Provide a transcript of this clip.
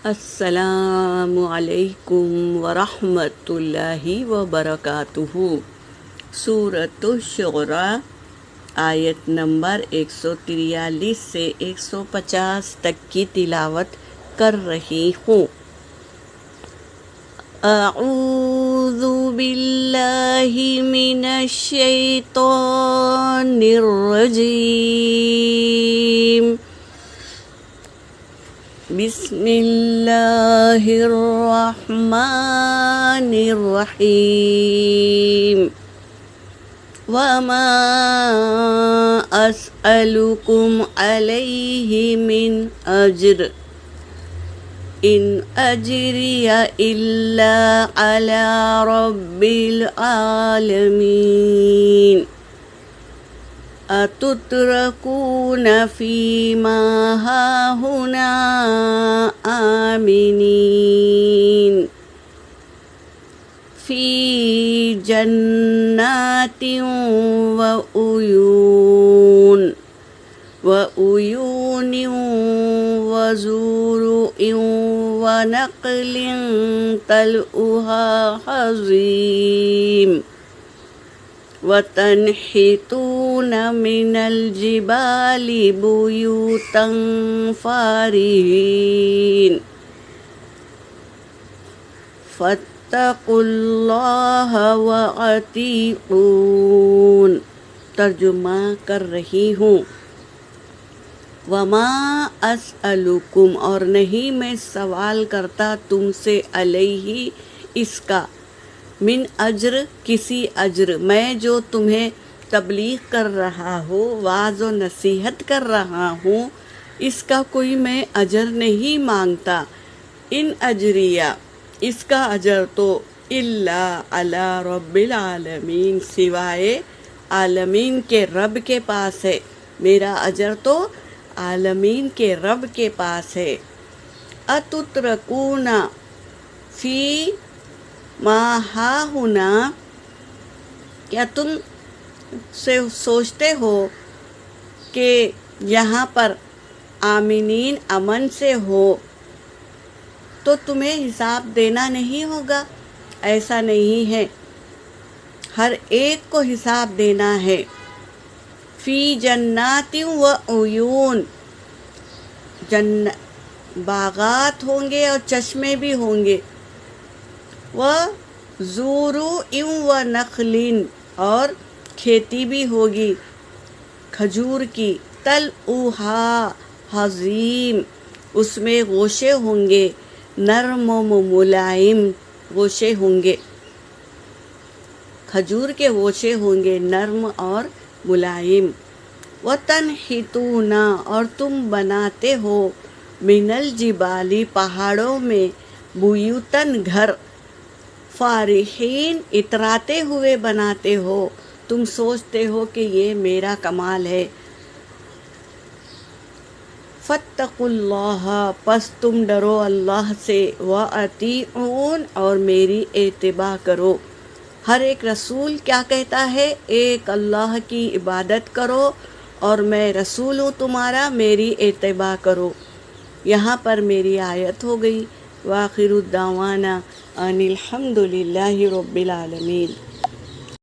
السلام علیکم ورحمۃ اللہ وبرکاتہ۔ سورۃ الشعراء آیت نمبر 143 سے 150 تک کی تلاوت کر رہی ہوں۔ اعوذ باللہ من الشیطان الرجیم، بسم اللہ الرحمن الرحیم۔ وما اسألکم علیہ من اجر ان اجری الا علی رب العالمین۔ اتترکون فیما ہاہنا آمنین فی جنات وعیون وزروع ونخل طلعها ہضیم وتنحتون من الجبال بیوتا فارہین فاتقوا اللہ وأطیعون۔ ترجمہ کر رہی ہوں۔ وما اسألکم، اور نہیں میں سوال کرتا تم سے، علیہ اس کا، من اجر کسی اجر، میں جو تمہیں تبلیغ کر رہا ہوں، واعظ و نصیحت کر رہا ہوں، اس کا کوئی میں اجر نہیں مانگتا۔ ان اجریہ، اس کا اجر تو، الا علی رب العالمین، سوائے عالمین کے رب کے پاس ہے، میرا اجر تو عالمین کے رب کے پاس ہے۔ اتترکون فی ما ہاہنا، کیا تم سوچتے ہو کہ یہاں پر آمنین امن سے ہو تو تمہیں حساب دینا نہیں ہوگا؟ ایسا نہیں ہے، ہر ایک کو حساب دینا ہے۔ فی جنات و عیون، باغات ہوں گے اور چشمے بھی ہوں گے، وزروع و نخل، اور کھیتی بھی ہوگی کھجور کی، طلعها ہضیم، اس میں گوشے ہوں گے، نرم و ملائم گوشے ہوں گے، کھجور کے گوشے ہوں گے نرم اور ملائم۔ وَتَنْحِتُونَ، اور تم بناتے ہو، من الجبال، پہاڑوں میں، بیوتن گھر، فارحین، اتراتے ہوئے بناتے ہو، تم سوچتے ہو کہ یہ میرا کمال ہے۔ فاتقوا اللہ، پس تم ڈرو اللہ سے، وَأَطِیعُونَ، اور میری اتباع کرو۔ ہر ایک رسول کیا کہتا ہے؟ ایک اللہ کی عبادت کرو، اور میں رسول ہوں تمہارا، میری اتباع کرو۔ یہاں پر میری آیت ہو گئی۔ وآخر الدعوانا ان الحمد للہ رب العالمین۔